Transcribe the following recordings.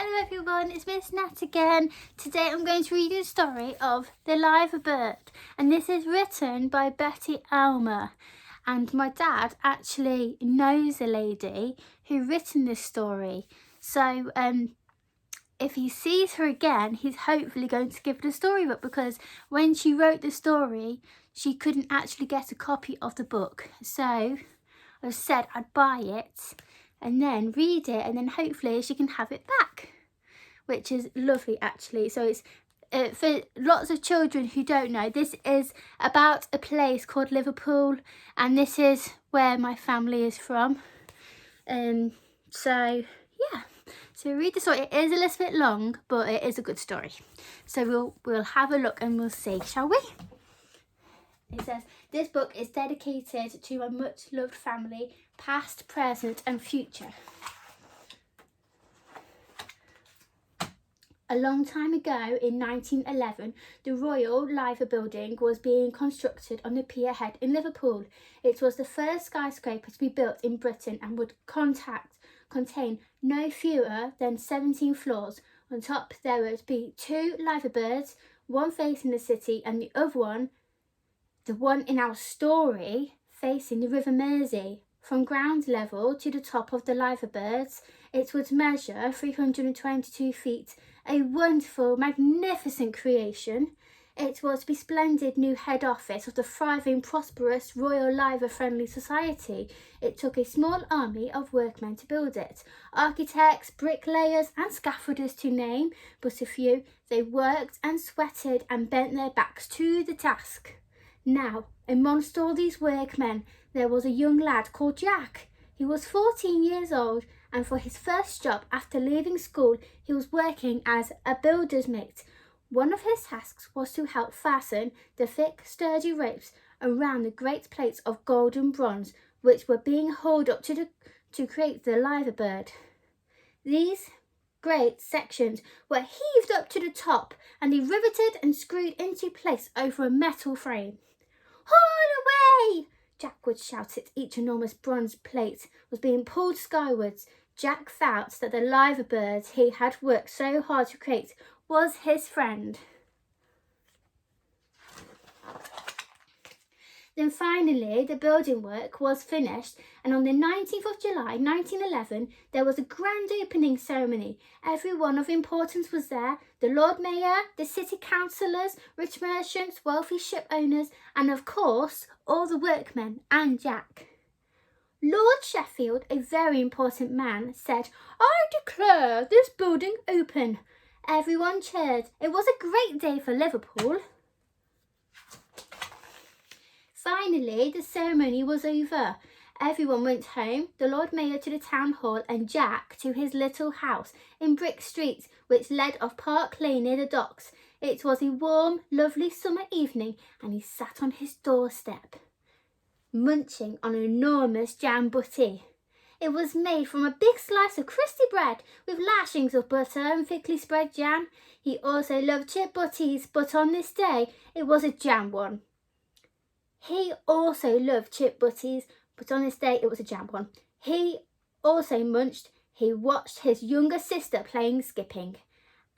Hello everyone, it's Miss Nat again. Today I'm going to read you the story of The Liverbird, and this is written by Betty Elmer. And my dad actually knows a lady who written this story. So if he sees her again, he's hopefully going to give the story book, because when she wrote the story, she couldn't actually get a copy of the book. So I said I'd buy it and then read it, and then hopefully she can have it back, which is lovely actually. So it's for lots of children who don't know, this is about a place called Liverpool, and this is where my family is from. So yeah, so read the story. It is a little bit long, but it is a good story. So we'll have a look and we'll see, shall we? It says, this book is dedicated to my much loved family, past, present and future. A long time ago in 1911, the Royal Liverbird building was being constructed on the pier head in Liverpool. It was the first skyscraper to be built in Britain and would contain no fewer than 17 floors. On top there would be 2 Liverbirds, one facing the city and the other one, the one in our story, facing the River Mersey. From ground level to the top of the Liverbirds, it would measure 322 feet, a wonderful, magnificent creation. It was the splendid new head office of the thriving, prosperous Royal Liver Friendly Society. It took a small army of workmen to build it, architects, bricklayers and scaffolders to name but a few. They worked and sweated and bent their backs to the task. Now, amongst all these workmen, there was a young lad called Jack. He was 14 years old, and for his first job after leaving school, he was working as a builder's mate. One of his tasks was to help fasten the thick, sturdy ropes around the great plates of gold and bronze, which were being hauled up to create the Liverbird. These great sections were heaved up to the top, and they riveted and screwed into place over a metal frame. "Haul away!" Jack would shout as each enormous bronze plate was being pulled skywards. Jack felt that the Liverbird he had worked so hard to create was his friend. Then finally the building work was finished, and on the 19th of July 1911 there was a grand opening ceremony. Everyone of importance was there: the Lord Mayor, the city councillors, rich merchants, wealthy ship owners, and of course all the workmen and Jack. Lord Sheffield, a very important man, said, "I declare this building open." Everyone cheered. It was a great day for Liverpool. Finally, the ceremony was over. Everyone went home, the Lord Mayor to the town hall and Jack to his little house in Brick Street, which led off Park Lane near the docks. It was a warm, lovely summer evening, and he sat on his doorstep, munching on an enormous jam butty. It was made from a big slice of crusty bread with lashings of butter and thickly spread jam. He also loved chip butties, but on this day it was a jam one. He also loved chip butties, but on this day it was a jam one. He also munched. He watched his younger sister playing skipping.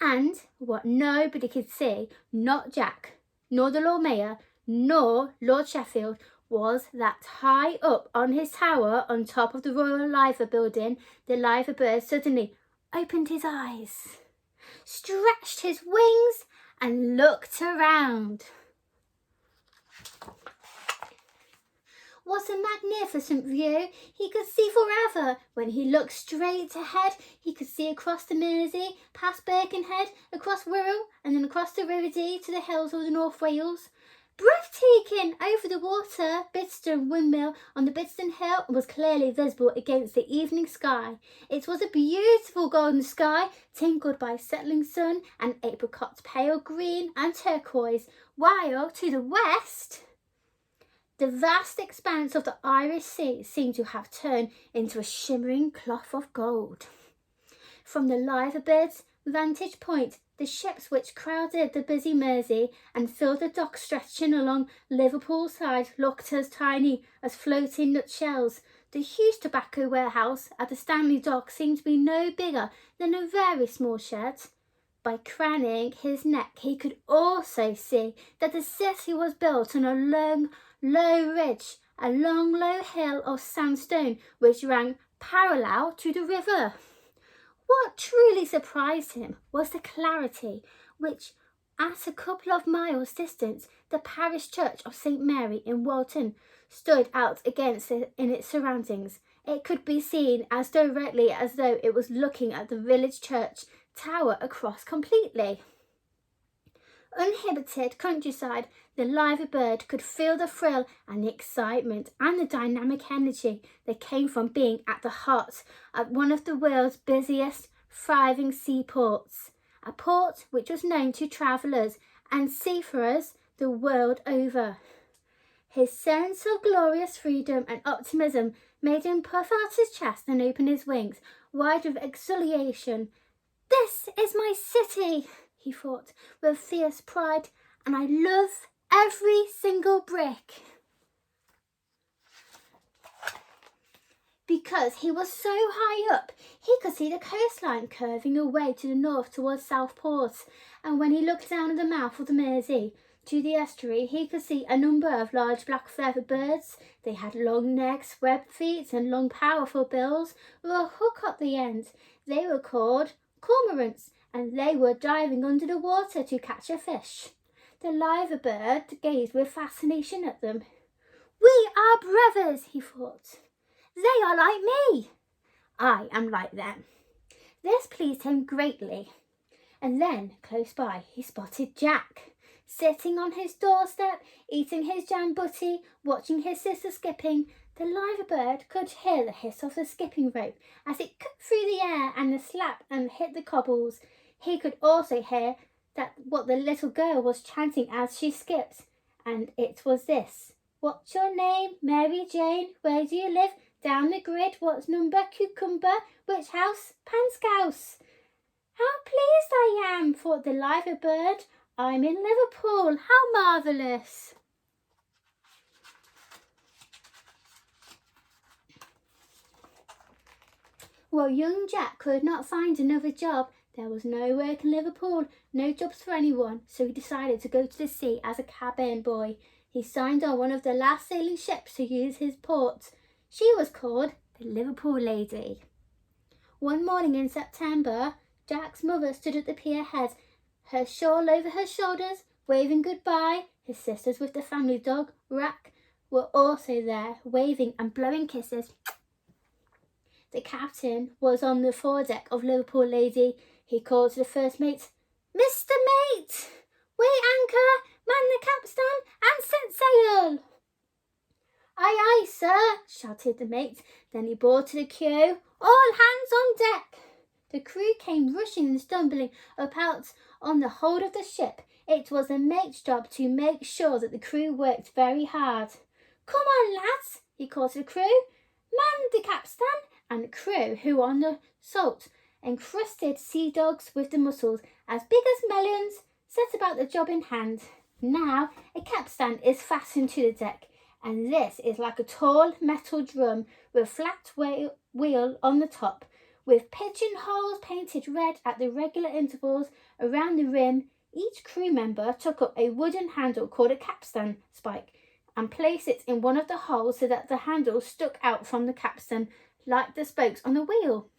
And what nobody could see, not Jack, nor the Lord Mayor, nor Lord Sheffield, was that high up on his tower on top of the Royal Liver building, the Liverbird suddenly opened his eyes, stretched his wings and looked around. What a magnificent view! He could see forever. When he looked straight ahead, he could see across the Mersey, past Birkenhead, across Wirral, and then across the River Dee to the hills of the North Wales. Breathtaking! Over the water, Bidston Windmill on the Bidston Hill was clearly visible against the evening sky. It was a beautiful golden sky, tinkled by setting sun and apricots pale green and turquoise, while to the west, the vast expanse of the Irish Sea seemed to have turned into a shimmering cloth of gold. From the Liverbird's vantage point, the ships which crowded the busy Mersey and filled the docks stretching along Liverpool side looked as tiny as floating nutshells. The huge tobacco warehouse at the Stanley Dock seemed to be no bigger than a very small shed. By craning his neck, he could also see that the city was built on a long, low ridge, a long, low hill of sandstone which ran parallel to the river. What truly surprised him was the clarity which, at a couple of miles distance, the parish church of St. Mary in Walton stood out against it in its surroundings. It could be seen as directly as though it was looking at the village church tower across completely. Uninhibited countryside, the Liverbird could feel the thrill and the excitement and the dynamic energy that came from being at the heart of one of the world's busiest, thriving seaports, a port which was known to travellers and seafarers the world over. His sense of glorious freedom and optimism made him puff out his chest and open his wings wide with exultation. "This is my city," he thought with fierce pride, "and I love every single brick." Because he was so high up, he could see the coastline curving away to the north towards Southport, and when he looked down at the mouth of the Mersey to the estuary, he could see a number of large black feathered birds. They had long necks, webbed feet, and long powerful bills with a hook at the end. They were called cormorants, and they were diving under the water to catch a fish. The Liverbird gazed with fascination at them. "We are brothers," he thought. "They are like me. I am like them." This pleased him greatly. And then, close by, he spotted Jack, sitting on his doorstep, eating his jam butty, watching his sister skipping. The Liverbird could hear the hiss of the skipping rope as it cut through the air and the slap and hit the cobbles. He could also hear what the little girl was chanting as she skipped, and it was this: "What's your name? Mary Jane. Where do you live? Down the grid. What's number? Cucumber. Which house? Panscouse." "How pleased I am," thought the Liverbird. "I'm in Liverpool. How marvellous." Well, young Jack could not find another job. There was no work in Liverpool, no jobs for anyone, so he decided to go to the sea as a cabin boy. He signed on one of the last sailing ships to use his port. She was called the Liverpool Lady. One morning in September, Jack's mother stood at the pier head, her shawl over her shoulders, waving goodbye. His sisters with the family dog, Rack, were also there, waving and blowing kisses. The captain was on the foredeck of Liverpool Lady. He called to the first mate, "Mr. Mate, weigh anchor, man the capstan, and set sail." "Aye, aye, sir," shouted the mate. Then he bawled to the crew, "All hands on deck." The crew came rushing and stumbling up out on the hold of the ship. It was the mate's job to make sure that the crew worked very hard. "Come on, lads," he called to the crew. "Man the capstan," and the crew, who were on the salt encrusted sea dogs with the muscles as big as melons, set about the job in hand. Now a capstan is fastened to the deck, and this is like a tall metal drum with a flat wheel on the top, with pigeonholes painted red at the regular intervals around the rim. Each crew member took up a wooden handle called a capstan spike and placed it in one of the holes so that the handle stuck out from the capstan like the spokes on the wheel.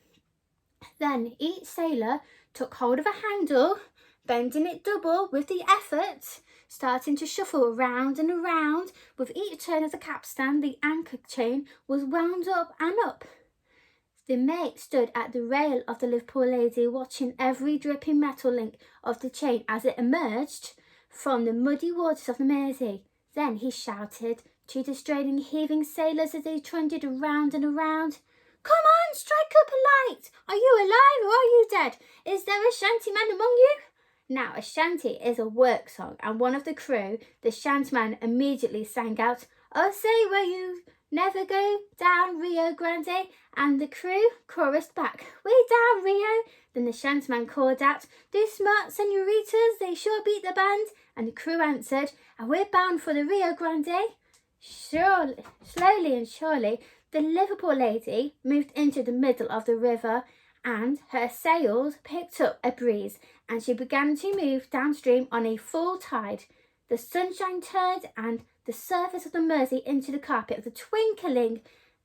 Then each sailor took hold of a handle, bending it double with the effort, starting to shuffle around and around. With each turn of the capstan, the anchor chain was wound up and up. The mate stood at the rail of the Liverpool Lady, watching every dripping metal link of the chain as it emerged from the muddy waters of the Mersey. Then he shouted to the straining, heaving sailors as they trundled around and around, "Come on, strike up a light! Are you alive or are you dead? Is there a shantyman among you?" Now, a shanty is a work song, and one of the crew, the shantyman, immediately sang out, "Oh, say, will you never go down Rio Grande?" And the crew chorused back, "Way down Rio." Then the shantyman called out, "Those smart senoritas, they sure beat the band." And the crew answered, "And we're bound for the Rio Grande." Slowly and surely, The Liverpool lady moved into the middle of the river and her sails picked up a breeze and she began to move downstream on a full tide. The sunshine turned and the surface of the Mersey into the carpet of the twinkling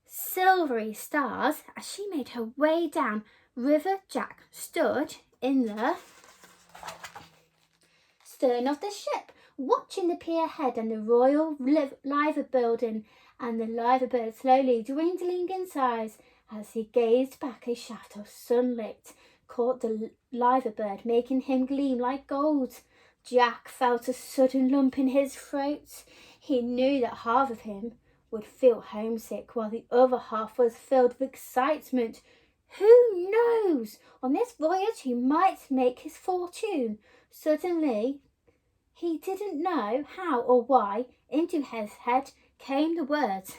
silvery stars. As she made her way down river, Jack stood in the stern of the ship, watching the pier head and the Royal Liverbird building and the Liverbird slowly dwindling in size. As he gazed back, a shaft of sunlight caught the Liverbird, making him gleam like gold. Jack felt a sudden lump in his throat. He knew that half of him would feel homesick while the other half was filled with excitement. Who knows? On this voyage he might make his fortune. Suddenly, he didn't know how or why, into his head came the words,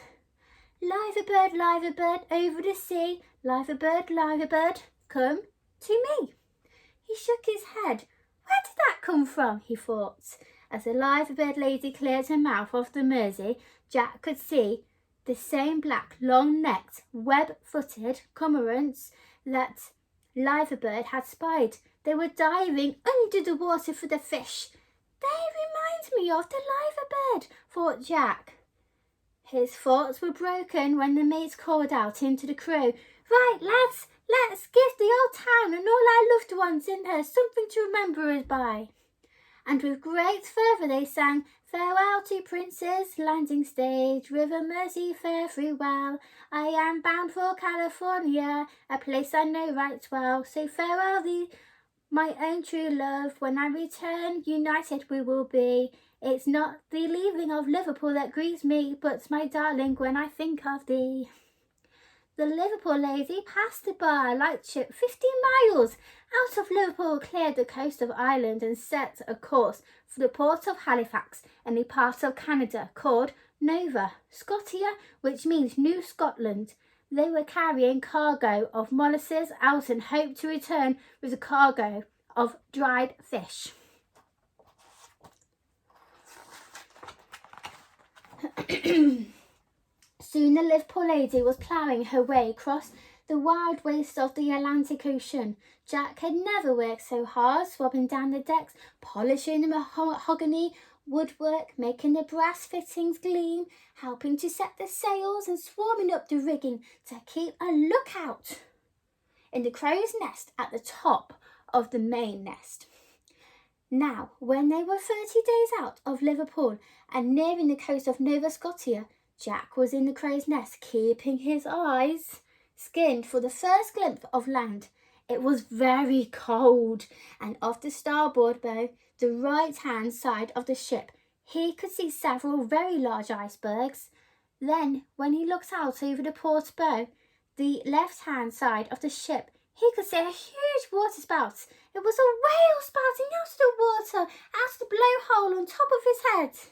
"Liverbird, Liverbird, over the sea, Liverbird, Liverbird, come to me." He shook his head. Where did that come from? He thought. As the Liverbird lady cleared her mouth of the Mersey, Jack could see the same black, long-necked, web-footed cormorants that Liverbird had spied. They were diving under the water for the fish. They remind me of the Liverbird, thought Jack. His thoughts were broken when the mates called out into the crew, "Right, lads, let's give the old town and all our loved ones in her something to remember us by." And with great fervour they sang, "Farewell to Prince's Landing Stage, River Mersey, fare thee well. I am bound for California, a place I know right well. So farewell thee, my own true love, when I return, united we will be. It's not the leaving of Liverpool that grieves me, but my darling, when I think of thee." The Liverpool lady passed by a lightship 50 miles out of Liverpool, cleared the coast of Ireland and set a course for the port of Halifax in a part of Canada called Nova Scotia, which means New Scotland. They were carrying cargo of molluscs out and hoped to return with a cargo of dried fish. Soon the Liverpool lady was ploughing her way across the wild waste of the Atlantic Ocean. Jack had never worked so hard, swabbing down the decks, polishing the mahogany woodwork, making the brass fittings gleam, helping to set the sails and swarming up the rigging to keep a lookout in the crow's nest at the top of the main nest. Now, when they were 30 days out of Liverpool and nearing the coast of Nova Scotia, Jack was in the crow's nest, keeping his eyes skinned for the first glimpse of land. It was very cold, and off the starboard bow, the right-hand side of the ship, he could see several very large icebergs. Then, when he looked out over the port bow, the left-hand side of the ship, he could see a huge water spout. It was a whale spouting out of the water, out of the blowhole on top of his head.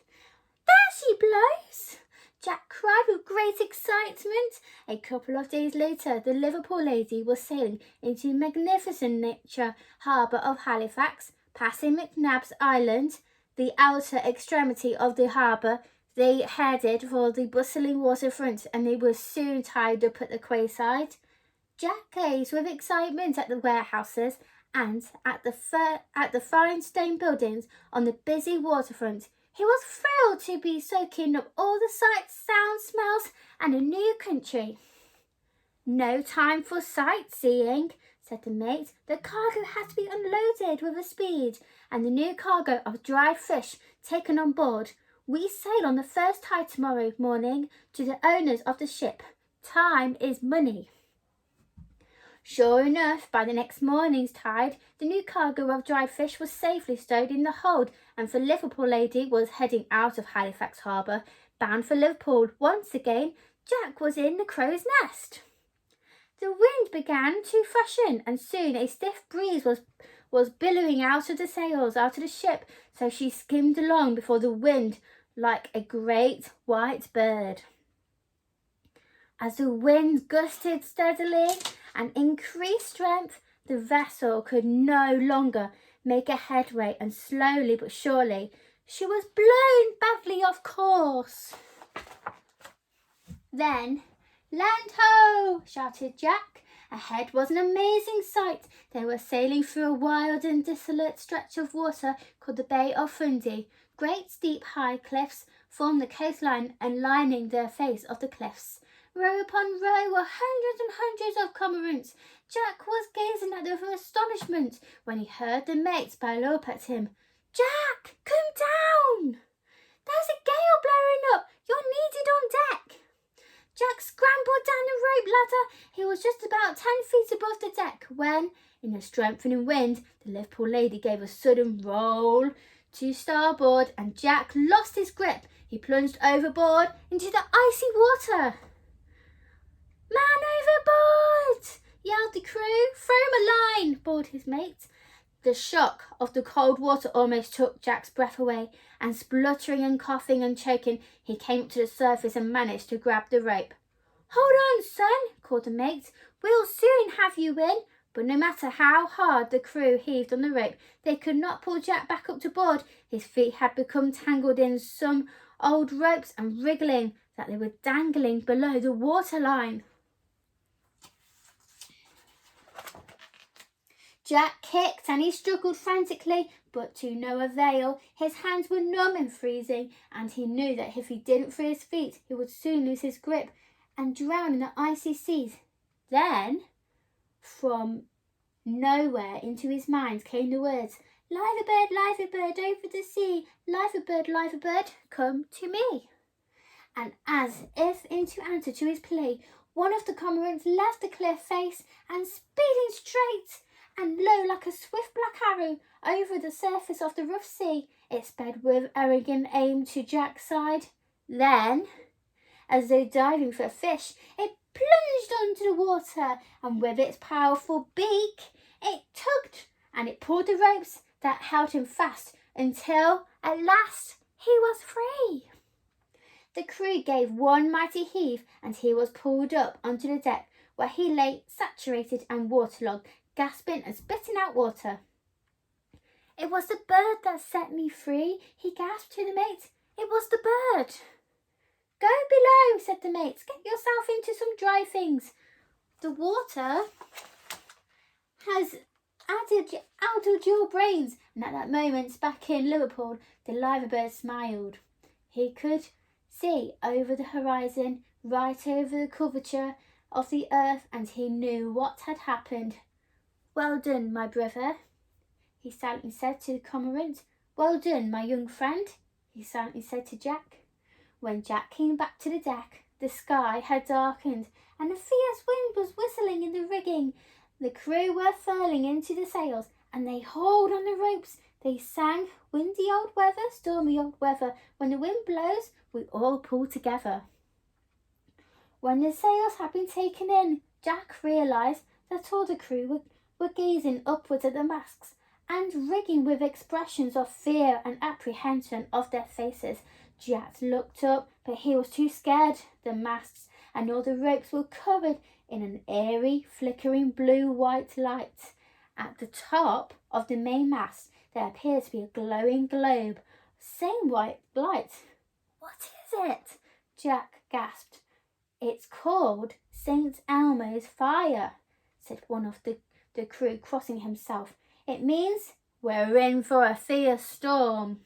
"There she blows!" Jack cried with great excitement. A couple of days later, the Liverpool lady was sailing into the magnificent nature harbour of Halifax, passing McNab's Island, the outer extremity of the harbour. They headed for the bustling waterfront and they were soon tied up at the quayside. Jack gazed with excitement at the warehouses and at the fine stone buildings on the busy waterfront. He was thrilled to be soaking up all the sights, sounds, smells, and a new country. "No time for sightseeing," said the mate. "The cargo has to be unloaded with a speed, and the new cargo of dried fish taken on board. We sail on the first tide tomorrow morning to the owners of the ship. Time is money." Sure enough, by the next morning's tide, the new cargo of dried fish was safely stowed in the hold, and the Liverpool lady was heading out of Halifax harbour, bound for Liverpool. Once again, Jack was in the crow's nest. The wind began to freshen, and soon a stiff breeze was billowing out of the sails, out of the ship, so she skimmed along before the wind like a great white bird. As the wind gusted steadily and increased strength, the vessel could no longer make a headway, and slowly but surely she was blown badly off course. Then "Land ho!" shouted Jack. Ahead was an amazing sight. They were sailing through a wild and desolate stretch of water called the Bay of Fundy. Great steep high cliffs formed the coastline and lining the face of the cliffs. Row upon row were hundreds and hundreds of cormorants. Jack was gazing at them with astonishment when he heard the mates bawl up at him. "Jack, come down! There's a gale blowing up. You're needed on deck." Jack scrambled down the rope ladder. He was just about 10 feet above the deck when, in a strengthening wind, the Liverpool lady gave a sudden roll to starboard and Jack lost his grip. He plunged overboard into the icy water. "Man overboard!" yelled the crew. "Throw him a line!" bawled his mate. The shock of the cold water almost took Jack's breath away, and spluttering and coughing and choking, he came to the surface and managed to grab the rope. "Hold on, son," called the mate. "We'll soon have you in." But no matter how hard the crew heaved on the rope, they could not pull Jack back up to board. His feet had become tangled in some old ropes and wriggling that they were dangling below the waterline. Jack kicked and he struggled frantically, but to no avail. His hands were numb and freezing, and he knew that if he didn't free his feet, he would soon lose his grip and drown in the icy seas. Then, from nowhere into his mind came the words, "Liverbird, Liverbird, over the sea, Liverbird, Liverbird, come to me." And as if into answer to his plea, one of the cormorants left the cliff face and speeding straight and low like a swift black arrow over the surface of the rough sea, it sped with arrogant aim to Jack's side. Then, as though diving for a fish, it plunged onto the water, and with its powerful beak, it tugged and it pulled the ropes that held him fast until, at last, he was free. The crew gave one mighty heave, and he was pulled up onto the deck, where he lay saturated and waterlogged, gasping and spitting out water. "It was the bird that set me free," he gasped to the mate. "It was the bird." "Go below," said the mate. "Get yourself into some dry things. The water has addled your brains." And at that moment, back in Liverpool, the Liverbird smiled. He could see over the horizon, right over the curvature of the earth, and he knew what had happened. "Well done, my brother," he silently said to the cormorant. "Well done, my young friend," he silently said to Jack. When Jack came back to the deck, the sky had darkened and a fierce wind was whistling in the rigging. The crew were furling into the sails and they hauled on the ropes. They sang windy old weather, stormy old weather. When the wind blows, we all pull together. When the sails had been taken in, Jack realised that all the crew were gazing upwards at the masts and rigging with expressions of fear and apprehension of their faces. Jack looked up, but he was too scared. The masts and all the ropes were covered in an eerie, flickering blue-white light. At the top of the main mast, there appeared to be a glowing globe, same white light. "What is it?" Jack gasped. "It's called St. Elmo's fire," said one of the crew, crossing himself. "It means we're in for a fierce storm."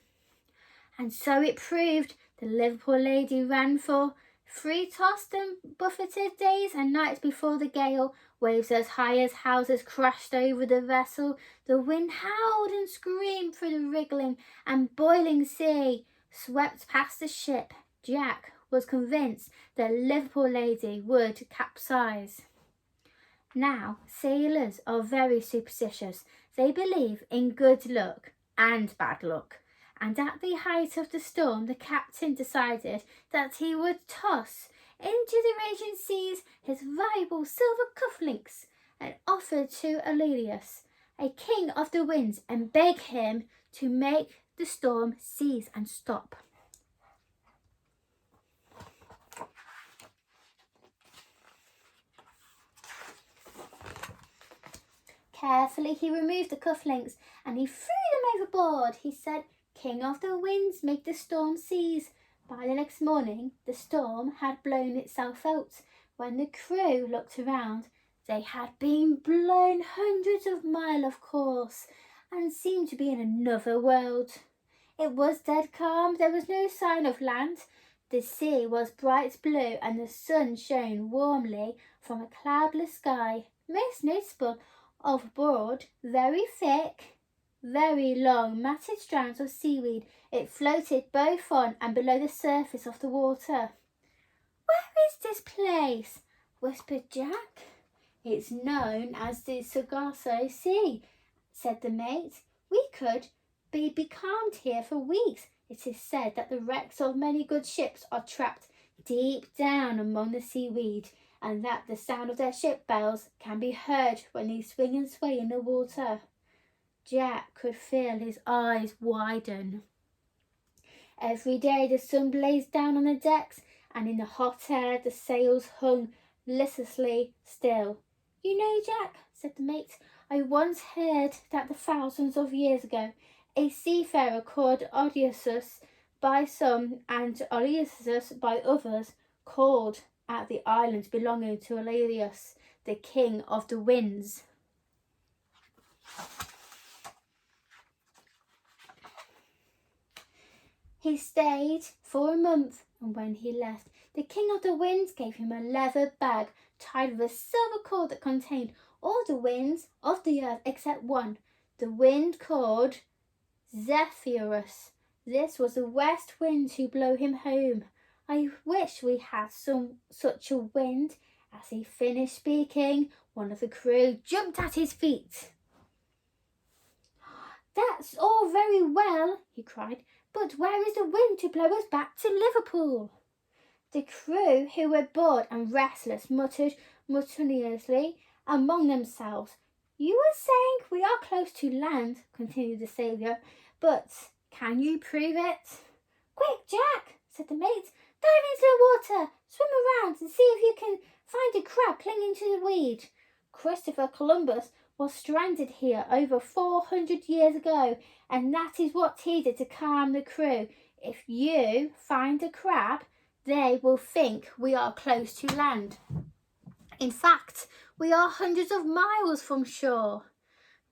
And so it proved. The Liverpool lady ran for 3 tossed and buffeted days and nights before the gale. Waves as high as houses crashed over the vessel. The wind howled and screamed through the wriggling and boiling sea, swept past the ship. Jack was convinced the Liverpool lady would capsize. Now, sailors are very superstitious. They believe in good luck and bad luck. And at the height of the storm, the captain decided that he would toss into the raging seas his valuable silver cufflinks and offered to Aurelius, a king of the winds, and beg him to make the storm cease and stop. Carefully he removed the cufflinks and he threw them overboard. He said, "King of the winds, make the storm cease." By the next morning, the storm had blown itself out. When the crew looked around, they had been blown hundreds of miles, of course, and seemed to be in another world. It was dead calm. There was no sign of land. The sea was bright blue and the sun shone warmly from a cloudless sky. Most noticeable of broad, very thick, very long, matted strands of seaweed. It floated both on and below the surface of the water. "Where is this place?" whispered Jack. "It's known as the Sargasso Sea," said the mate. "We could be becalmed here for weeks. It is said that the wrecks of many good ships are trapped deep down among the seaweed, and that the sound of their ship bells can be heard when they swing and sway in the water." Jack could feel his eyes widen. Every day the sun blazed down on the decks, and in the hot air the sails hung listlessly still. "You know, Jack," said the mate, "I once heard that thousands of years ago a seafarer called Odysseus by some and Odysseus by others called at the islands belonging to Aleus, the king of the winds. He stayed for a month, and when he left, the king of the winds gave him a leather bag tied with a silver cord that contained all the winds of the earth except one, the wind called Zephyrus. This was the west wind to blow him home. I wish we had such a wind." As he finished speaking, one of the crew jumped at his feet. "That's all very well," he cried, "but where is the wind to blow us back to Liverpool?" The crew, who were bored and restless, muttered mutinously among themselves. "You were saying we are close to land," continued the sailor, "but can you prove it?" "Quick, Jack," said the mate, "dive into the water, swim around and see if you can find a crab clinging to the weed. Christopher Columbus was stranded here over 400 years ago, and that is what he did to calm the crew. If you find a crab, they will think we are close to land. In fact, we are hundreds of miles from shore."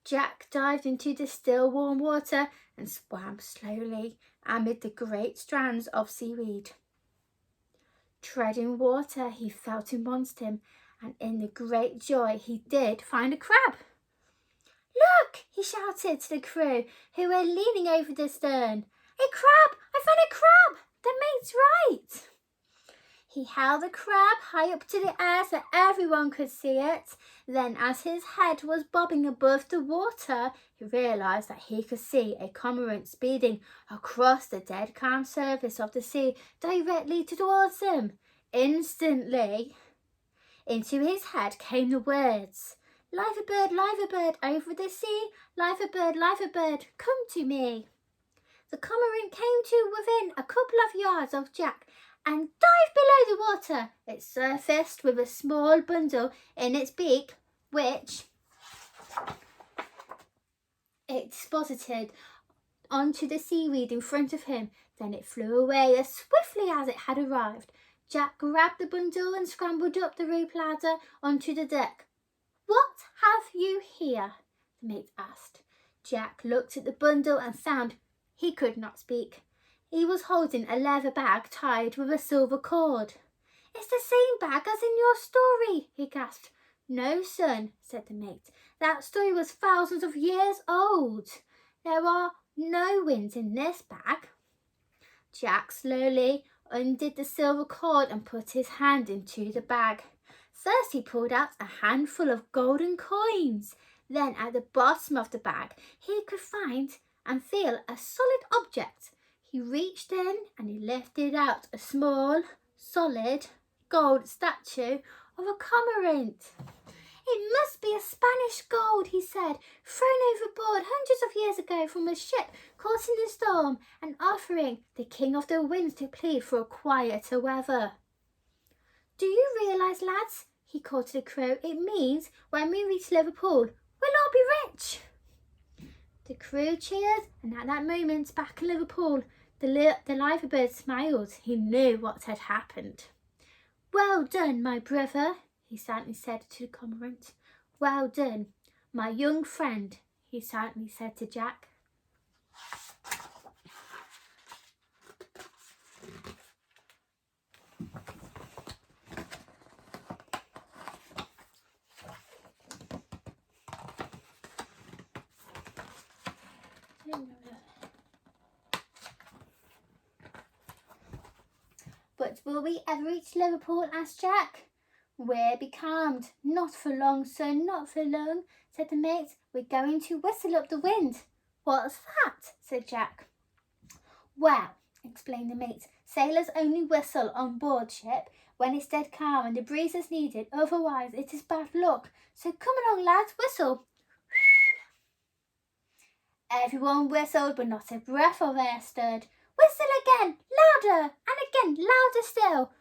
Jack dived into the still warm water and swam slowly amid the great strands of seaweed. Treading water, he felt amongst him, and in the great joy he did find a crab. "Look!" he shouted to the crew who were leaning over the stern. "A crab! I found a crab! The mate's right!" He held the crab high up to the air so everyone could see it. Then, as his head was bobbing above the water, he realised that he could see a cormorant speeding across the dead calm surface of the sea directly towards him. Instantly, into his head came the words, "Liverbird, Liverbird, over the sea, Liverbird, Liverbird, come to me." The cormorant came to within a couple of yards of Jack and dived below the water. It surfaced with a small bundle in its beak, which it deposited onto the seaweed in front of him. Then it flew away as swiftly as it had arrived. Jack grabbed the bundle and scrambled up the rope ladder onto the deck. "What have you here?" the mate asked. Jack looked at the bundle and found he could not speak. He was holding a leather bag tied with a silver cord. "It's the same bag as in your story," he gasped. "No, son," said the mate. "That story was thousands of years old. There are no winds in this bag." Jack slowly undid the silver cord and put his hand into the bag. First he pulled out a handful of golden coins. Then at the bottom of the bag he could find and feel a solid object. He reached in and he lifted out a small, solid gold statue of a cormorant. "It must be a Spanish gold," he said, "thrown overboard hundreds of years ago from a ship caught in the storm, and offering the king of the winds to plead for a quieter weather." "Do you realise, lads," he called to the crew, "it means when we reach Liverpool, we'll all be rich." The crew cheered, and at that moment, back in Liverpool, the Liverbird smiled. He knew what had happened. Well done, my brother, he silently said to the cormorant. Well done, my young friend, he silently said to Jack. But will we ever reach Liverpool? Asked Jack. We're becalmed. Not for long, sir, not for long, said the mate. We're going to whistle up the wind. What's that? Said Jack. Well, explained the mate, sailors only whistle on board ship when it's dead calm and the breeze is needed, otherwise it is bad luck. So come along, lads, whistle. Everyone whistled, but not a breath of air stirred. Whistle again, louder, and again, louder still.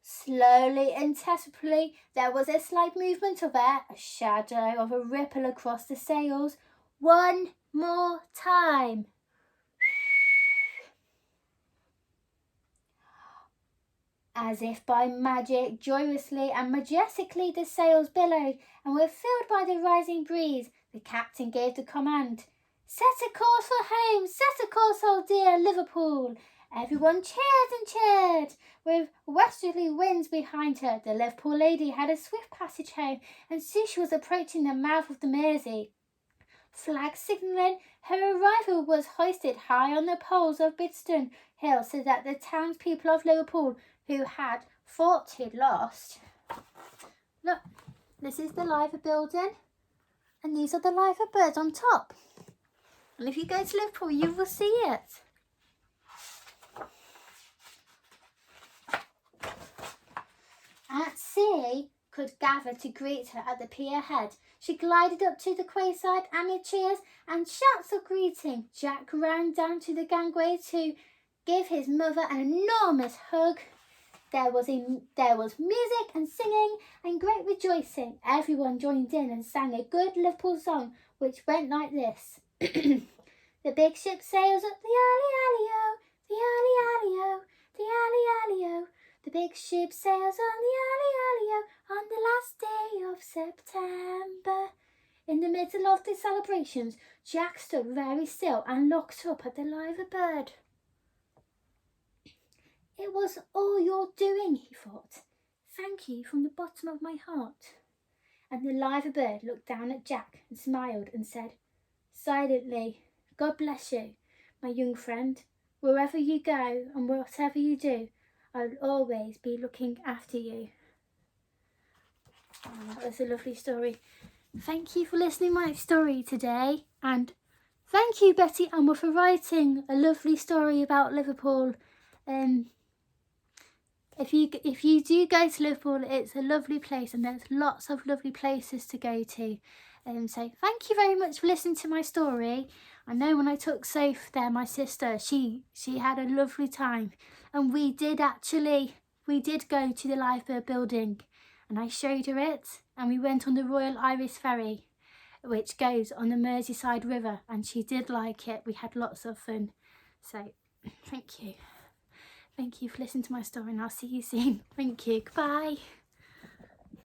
Slowly and tentatively, there was a slight movement of air, a shadow of a ripple across the sails. One more time. As if by magic, joyously and majestically the sails billowed and were filled by the rising breeze. The captain gave the command. Set a course for home, set a course, old dear Liverpool. Everyone cheered and cheered. With westerly winds behind her, the Liverpool lady had a swift passage home, and soon she was approaching the mouth of the Mersey. Flag signalling her arrival was hoisted high on the poles of Bidston Hill, so that the townspeople of Liverpool, who had thought he'd lost. Look, this is the Liverbird building, and these are the Liverbirds on top. And if you go to Liverpool, you will see it. At sea could gather to greet her at the pier head. She glided up to the quayside amid cheers and shouts of greeting. Jack ran down to the gangway to give his mother an enormous hug. There was music and singing and great rejoicing. Everyone joined in and sang a good Liverpool song, which went like this. The big ship sails up the alley-alley-o, the alley-alley-o, the alley-alley-o. The big ship sails on the alley-alley-o on the last day of September. In the middle of the celebrations, Jack stood very still and looked up at the Liverbird. It was all your doing, he thought. Thank you from the bottom of my heart. And the Liverbird looked down at Jack and smiled and said, silently, God bless you, my young friend. Wherever you go and whatever you do, I'll always be looking after you. Oh, that was a lovely story. Thank you for listening to my story today, and thank you, Betty Elmer, for writing a lovely story about Liverpool. If you do go to Liverpool, it's a lovely place, and there's lots of lovely places to go to. So thank you very much for listening to my story. I know when I took Soph there, my sister, she had a lovely time, and we did go to the Liverbird building, and I showed her it, and we went on the Royal Irish Ferry, which goes on the Merseyside River, and she did like it. We had lots of fun. So thank you. Thank you for listening to my story, and I'll see you soon. Thank you. Goodbye.